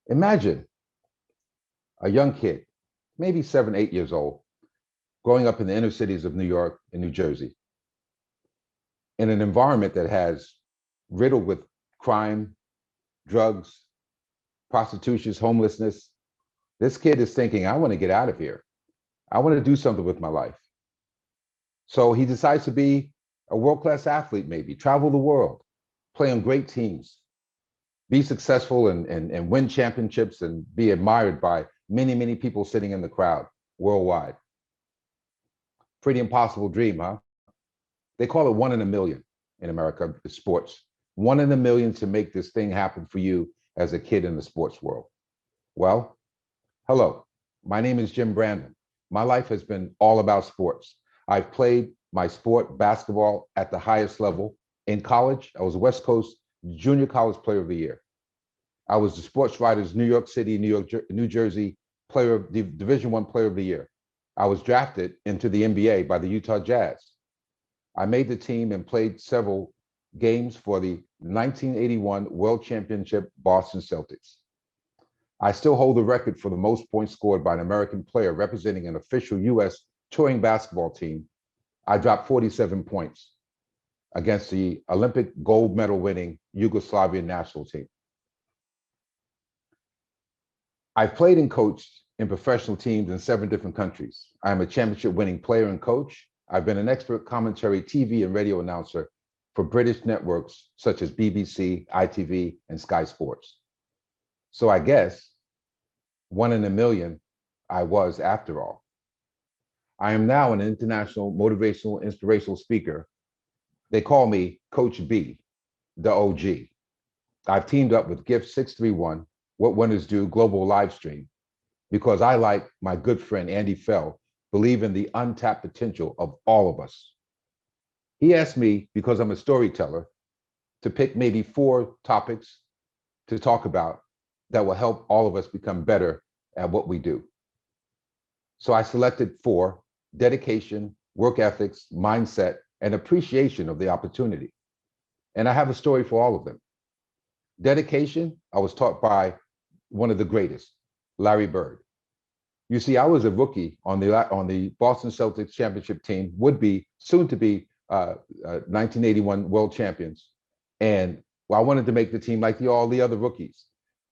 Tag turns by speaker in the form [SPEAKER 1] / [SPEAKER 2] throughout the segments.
[SPEAKER 1] Imagine a young kid, maybe 7, 8 years old, growing up in the inner cities of New York and New Jersey, in an environment that has riddled with crime, drugs, prostitution, homelessness. This kid is thinking, I want to get out of here. I want to do something with my life. So he decides to be a world-class athlete, maybe travel the world, play on great teams, be successful and win championships and be admired by many, many people sitting in the crowd worldwide. Pretty impossible dream, huh? They call it 1 in a million in America, sports. 1 in a million to make this thing happen for you as a kid in the sports world. Well, hello, my name is Jim Brandon. My life has been all about sports. I've played my sport, basketball, at the highest level. In college, I was a West Coast Junior College Player of the Year. I was the Sports Writers New York City, New Jersey Division I Player of the Year. I was drafted into the NBA by the Utah Jazz. I made the team and played several games for the 1981 World Championship Boston Celtics. I still hold the record for the most points scored by an American player representing an official U.S. touring basketball team. I dropped 47 points against the Olympic gold medal winning Yugoslavian national team. I've played and coached in professional teams in 7 different countries. I am a championship winning player and coach. I've been an expert commentary TV and radio announcer for British networks such as BBC, ITV, and Sky Sports. So I guess 1 in a million I was after all. I am now an international motivational, inspirational speaker. They call me Coach B, the OG. I've teamed up with Gift 631, What Winners Do Global Livestream, because I, like my good friend Andy Fell, believe in the untapped potential of all of us. He asked me, because I'm a storyteller, to pick maybe 4 topics to talk about that will help all of us become better at what we do. So I selected 4: dedication, work ethics, mindset, and appreciation of the opportunity. And I have a story for all of them. Dedication, I was taught by one of the greatest, Larry Bird. You see, I was a rookie on the Boston Celtics championship team, would be soon to be 1981 world champions. And I wanted to make the team like all the other rookies.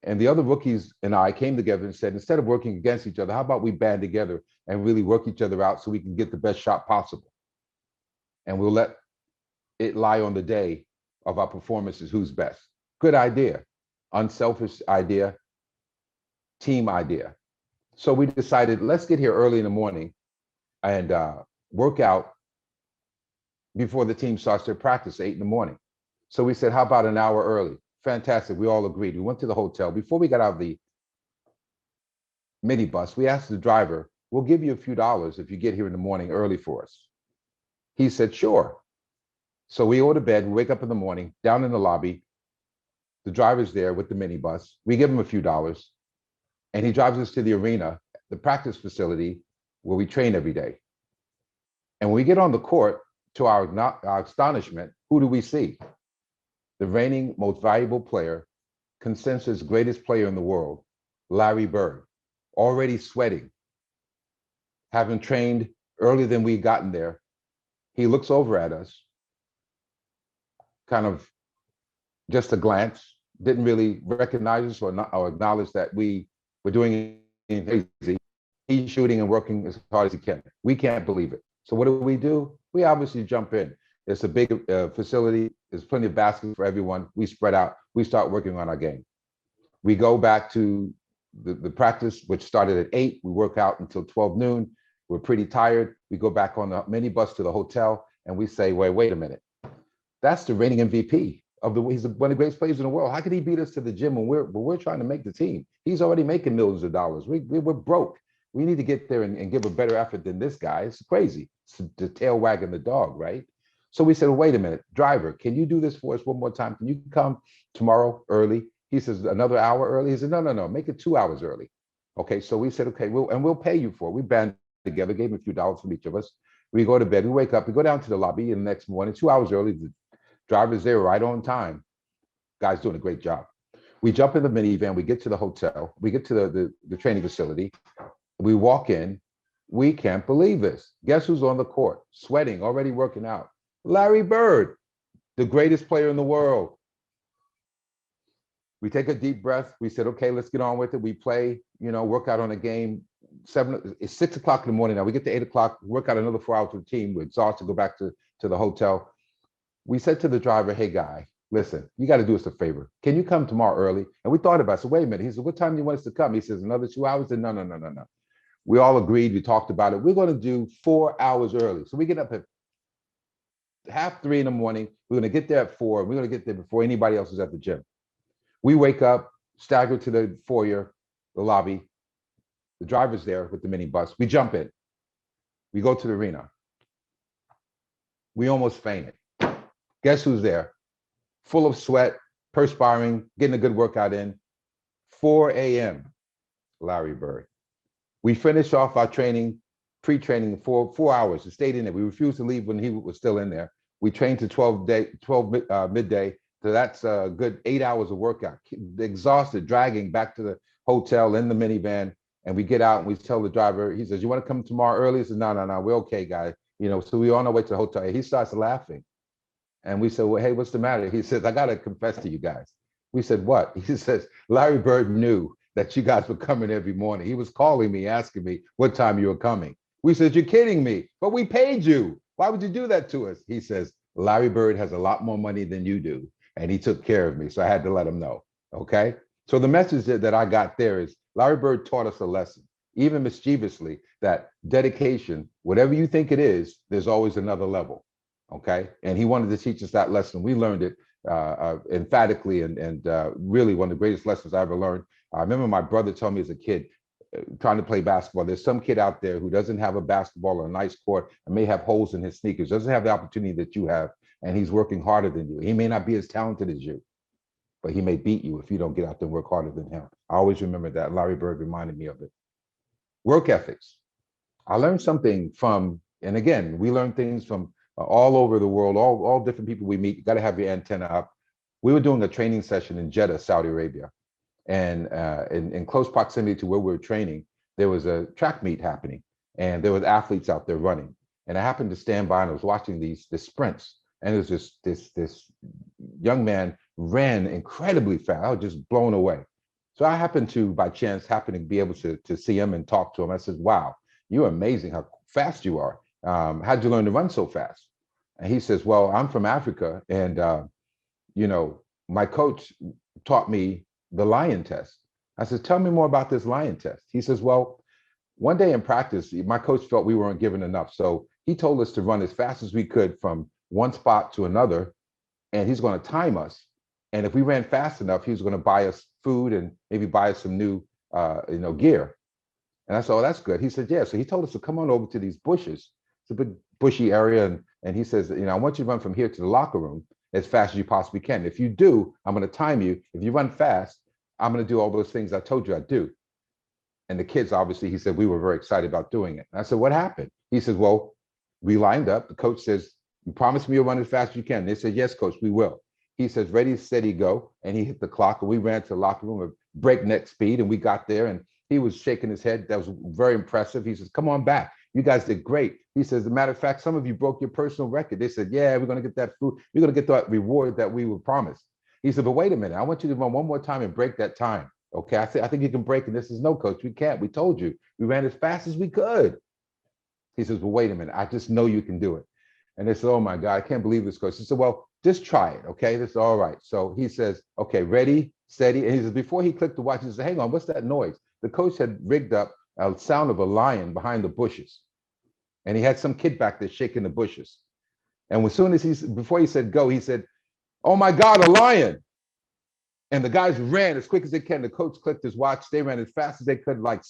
[SPEAKER 1] And the other rookies and I came together and said, instead of working against each other, how about we band together and really work each other out so we can get the best shot possible? And we'll let it lie on the day of our performances, who's best. Good idea, unselfish idea, team idea. So we decided, let's get here early in the morning and work out before the team starts their practice at 8 in the morning. So we said, how about an hour early? Fantastic, we all agreed. We went to the hotel. Before we got out of the minibus, we asked the driver, we'll give you a few dollars if you get here in the morning early for us. He said, sure. So we go to bed, we wake up in the morning, down in the lobby, the driver's there with the minibus. We give him a few dollars, and he drives us to the arena, the practice facility where we train every day. And when we get on the court, to our astonishment, who do we see? The reigning most valuable player, consensus greatest player in the world, Larry Bird, already sweating, having trained earlier than we'd gotten there. He looks over at us, kind of just a glance, didn't really recognize us or acknowledge that we were doing anything crazy. He's shooting and working as hard as he can. We can't believe it. So what do? We obviously jump in. It's a big facility. There's plenty of baskets for everyone. We spread out. We start working on our game. We go back to the practice, which started at 8. We work out until 12 noon. We're pretty tired. We go back on the minibus to the hotel, and we say, wait a minute. That's the reigning MVP of he's one of the greatest players in the world. How could he beat us to the gym when we're trying to make the team? He's already making millions of dollars. We're broke. We need to get there and give a better effort than this guy. It's crazy. It's the tail wagging the dog, right? So we said, well, wait a minute, driver, can you do this for us one more time? Can you come tomorrow early? He says, another hour early? He said, no, make it 2 hours early. Okay, so we said, okay, we'll pay you for it. We banded together, gave him a few dollars from each of us. We go to bed, we wake up, we go down to the lobby, and the next morning, 2 hours early, the driver's there right on time. Guy's doing a great job. We jump in the minivan, we get to the hotel, we get to the training facility, we walk in, we can't believe this. Guess who's on the court, sweating, already working out? Larry Bird, the greatest player in the world. We take a deep breath. We said, okay, let's get on with it. We play, work out on a game. It's 6 o'clock in the morning now. We get to 8 o'clock, work out another 4 hours with the team. We're exhausted, go back to the hotel. We said to the driver, hey, guy, listen, you got to do us a favor. Can you come tomorrow early? And we thought about it. So wait a minute. He said, what time do you want us to come? He says, another 2 hours? And no. We all agreed. We talked about it. We're going to do 4 hours early. So we get up at 2:30 in the morning. We're going to get there at 4. We're going to get there before anybody else is at the gym. We wake up, stagger to the foyer, the lobby. The driver's there with the minibus. We jump in. We go to the arena. We almost fainted. Guess who's there? Full of sweat, perspiring, getting a good workout in. 4 a.m., Larry Bird. We finished off our training, pre-training, for 4 hours. We stayed in there. We refused to leave when he was still in there. We trained to 12 midday. So that's a good 8 hours of workout. Exhausted, dragging back to the hotel in the minivan. And we get out and we tell the driver, he says, you want to come tomorrow early? He says, no, we're okay, guys. So we on our way to the hotel. He starts laughing. And we said, well, hey, what's the matter? He says, I got to confess to you guys. We said, what? He says, Larry Bird knew that you guys were coming every morning. He was calling me, asking me what time you were coming. We said, you're kidding me, but we paid you. Why would you do that to us? He says, Larry Bird has a lot more money than you do. And he took care of me. So I had to let him know. Okay. So the message that I got there is Larry Bird taught us a lesson, even mischievously, that dedication, whatever you think it is, there's always another level. Okay. And he wanted to teach us that lesson. We learned it emphatically and really one of the greatest lessons I ever learned. I remember my brother telling me as a kid, trying to play basketball, there's some kid out there who doesn't have a basketball or a nice court and may have holes in his sneakers, doesn't have the opportunity that you have, and he's working harder than you. He may not be as talented as you, but he may beat you if you don't get out there and work harder than him. I always remember that. Larry Bird reminded me of it. Work ethics. I learned something from, and again, we learn things from all over the world, all different people we meet. You got to have your antenna up. We were doing a training session in Jeddah, Saudi Arabia. And in close proximity to where we were training, there was a track meet happening, and there was athletes out there running. And I happened to stand by and I was watching the sprints, and it was this young man ran incredibly fast. I was just blown away. So I happened to, by chance, be able to see him and talk to him. I said, "Wow, you're amazing! How fast you are! How'd you learn to run so fast?" And he says, "Well, I'm from Africa, and my coach taught me the lion test." I said, "Tell me more about this lion test." He says, "Well, one day in practice, my coach felt we weren't given enough. So he told us to run as fast as we could from one spot to another, and he's going to time us. And if we ran fast enough, he was going to buy us food and maybe buy us some new, gear." And I said, "Oh, that's good." He said, "Yeah." So he told us to come on over to these bushes. It's a big bushy area. And he says, "I want you to run from here to the locker room as fast as you possibly can. If you do, I'm going to time you. If you run fast, I'm going to do all those things I told you I'd do." And the kids, obviously, he said, we were very excited about doing it. And I said, "What happened?" He said, "Well, we lined up. The coach says, 'You promise me you'll run as fast as you can.' They said, 'Yes, coach, we will.' He says, 'Ready, steady, go.' And he hit the clock, and we ran to the locker room at breakneck speed. And we got there, and he was shaking his head. That was very impressive. He says, 'Come on back. You guys did great.' He says, 'As a matter of fact, some of you broke your personal record.' They said, 'Yeah, we're going to get that food. We're going to get that reward that we were promised.' He said, 'But wait a minute. I want you to run one more time and break that time.' Okay, I think you can break it." And this is, "No, coach, we can't. We told you. We ran as fast as we could." He says, "Well, wait a minute. I just know you can do it." And they said, "Oh my God, I can't believe this, coach." He said, "Well, just try it, okay? This is all right." So he says, "Okay, ready, steady." And he says, before he clicked the watch, he said, "Hang on, what's that noise?" The coach had rigged up a sound of a lion behind the bushes. And he had some kid back there shaking the bushes. And as soon as before he said go, he said, "Oh my God, a lion." And the guys ran as quick as they can. The coach clicked his watch. They ran as fast as they could, like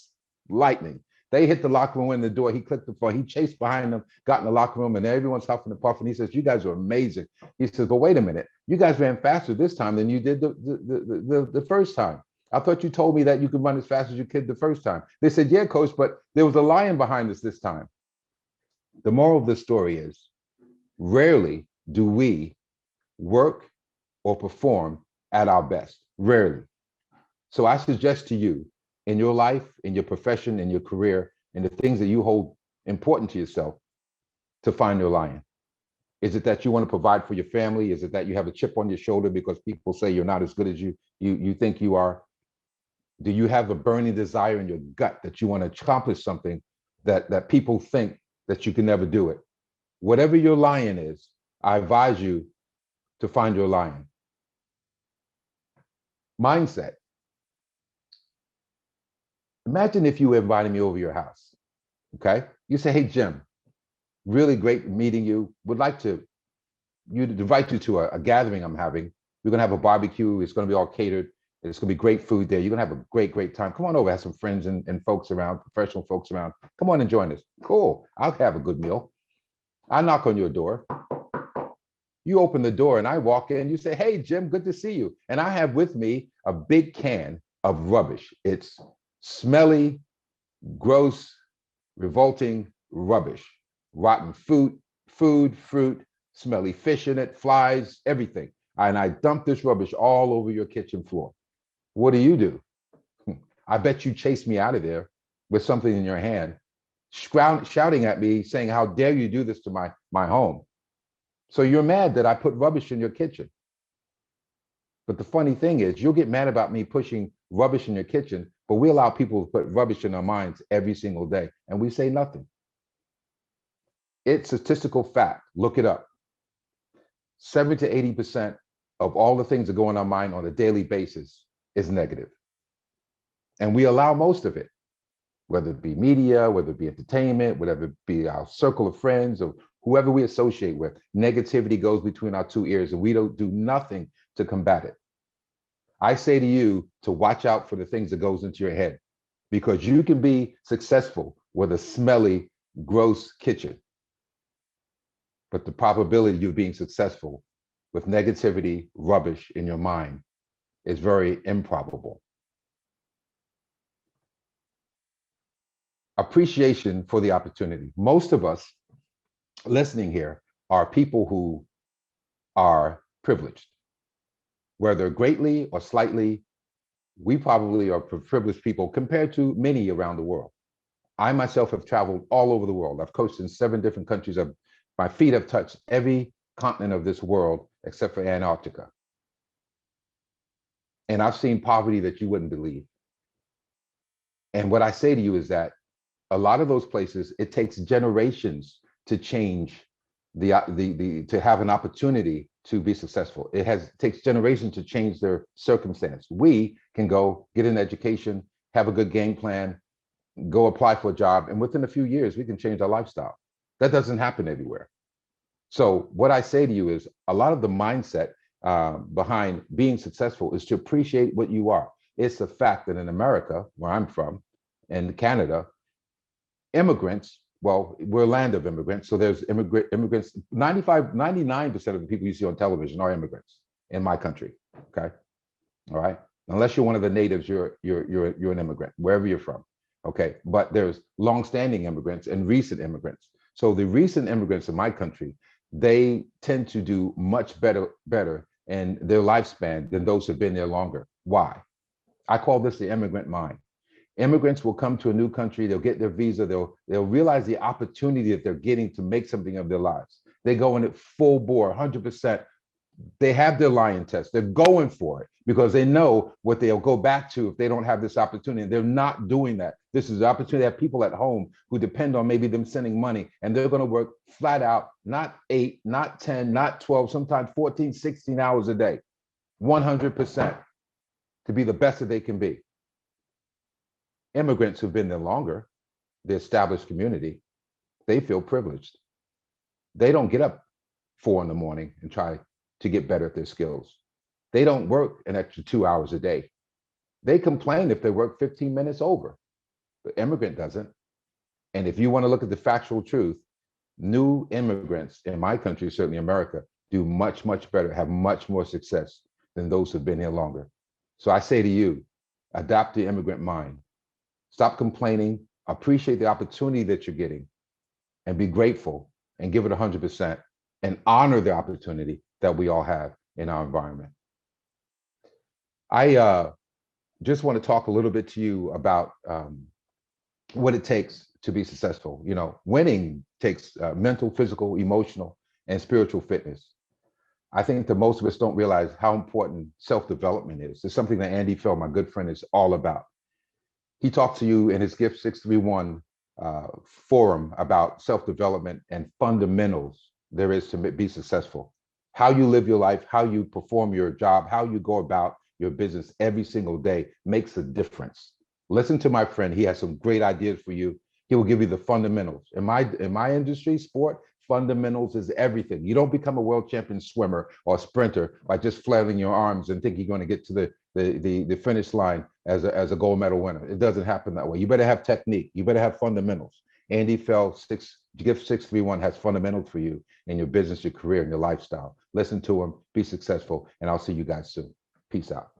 [SPEAKER 1] lightning. They hit the locker room, in the door. He clicked the phone. He chased behind them, got in the locker room, and everyone's huffing and puffing. He says, "You guys are amazing." He says, "But wait a minute. You guys ran faster this time than you did the first time. I thought you told me that you could run as fast as you could the first time." They said, "Yeah, coach, but there was a lion behind us this time." The moral of the story is, rarely do we work or perform at our best. Rarely. So I suggest to you, in your life, in your profession, in your career, in the things that you hold important to yourself, to find your lion. Is it that you want to provide for your family? Is it that you have a chip on your shoulder because people say you're not as good as you think you are? Do you have a burning desire in your gut that you want to accomplish something that people think that you can never do it? Whatever your lion is, I advise you to find your lion. Mindset. Imagine if you invited me over your house, okay? You say, hey, Jim, really great meeting you. Would like to invite you to a gathering I'm having. We're gonna have a barbecue. It's gonna be all catered. It's gonna be great food there. You're gonna have a great time. Come on over, have some friends and folks around, professional folks around. Come on and join us. Cool, I'll have a good meal. I knock on your door. You open the door and I walk in, you say, hey, Jim, good to see you. And I have with me a big can of rubbish. It's smelly, gross, revolting rubbish. Rotten fruit, smelly fish in it, flies, everything. And I dump this rubbish all over your kitchen floor. What do? I bet you chase me out of there with something in your hand, shouting at me, saying, how dare you do this to my home? So you're mad that I put rubbish in your kitchen. But the funny thing is, you'll get mad about me pushing rubbish in your kitchen, but we allow people to put rubbish in our minds every single day, and we say nothing. It's statistical fact. Look it up. 70 to 80% of all the things that go in our mind on a daily basis is negative. And we allow most of it, whether it be media, whether it be entertainment, whatever it be our circle of friends or whoever we associate with. Negativity goes between our two ears and we don't do nothing to combat it. I say to you to watch out for the things that goes into your head, because you can be successful with a smelly, gross kitchen. But the probability of being successful with negativity, rubbish in your mind is very improbable. Appreciation for the opportunity. Most of us listening here are people who are privileged, whether greatly or slightly. We probably are privileged people compared to many around the world. I myself have traveled all over the world. I've coached in 7 different countries. My feet have touched every continent of this world except for Antarctica. And I've seen poverty that you wouldn't believe. And what I say to you is that a lot of those places, it takes generations to change to have an opportunity to be successful. It takes generations to change their circumstance. We can go get an education, have a good game plan, go apply for a job, and within a few years, we can change our lifestyle. That doesn't happen everywhere. So what I say to you is a lot of the mindset behind being successful is to appreciate what you are. It's the fact that in America, where I'm from, in Canada, immigrants, well, we're a land of immigrants. So there's immigrants, 99% of the people you see on television are immigrants in my country, okay? All right? Unless you're one of the natives, you're an immigrant, wherever you're from, okay? But there's longstanding immigrants and recent immigrants. So the recent immigrants in my country, they tend to do much better in their lifespan than those who've been there longer. Why? I call this the immigrant mind. Immigrants will come to a new country, they'll get their visa, they'll realize the opportunity that they're getting to make something of their lives. They go in it full bore, 100%. They have their lion test. They're going for it because they know what they'll go back to if they don't have this opportunity. They're not doing that. This is the opportunity to have people at home who depend on maybe them sending money, and they're going to work flat out, not 8, not 10, not 12, sometimes 14, 16 hours a day, 100% to be the best that they can be. Immigrants who've been there longer, the established community, they feel privileged. They don't get up 4 in the morning and try to get better at their skills. They don't work an extra 2 hours a day. They complain if they work 15 minutes over. The immigrant doesn't. And if you want to look at the factual truth, new immigrants in my country, certainly America, do much, much better, have much more success than those who've been here longer. So I say to you, adopt the immigrant mind. Stop complaining, appreciate the opportunity that you're getting, and be grateful and give it 100% and honor the opportunity that we all have in our environment. just want to talk a little bit to you about what it takes to be successful. You know, winning takes mental, physical, emotional, and spiritual fitness. I think that most of us don't realize how important self-development is. It's something that Andy Phil, my good friend, is all about. He talked to you in his Gift 631 forum about self-development and fundamentals there is to be successful. How you live your life, how you perform your job, how you go about your business every single day makes a difference. Listen to my friend. He has some great ideas for you. He will give you the fundamentals. In my industry, sport, fundamentals is everything. You don't become a world champion swimmer or sprinter by just flailing your arms and think you're going to get to the finish line as a gold medal winner. It doesn't happen that way. You better have technique. You better have fundamentals. Andy Fell Gift 631 has fundamentals for you in your business, your career, and your lifestyle. Listen to him, be successful, and I'll see you guys soon. Peace out.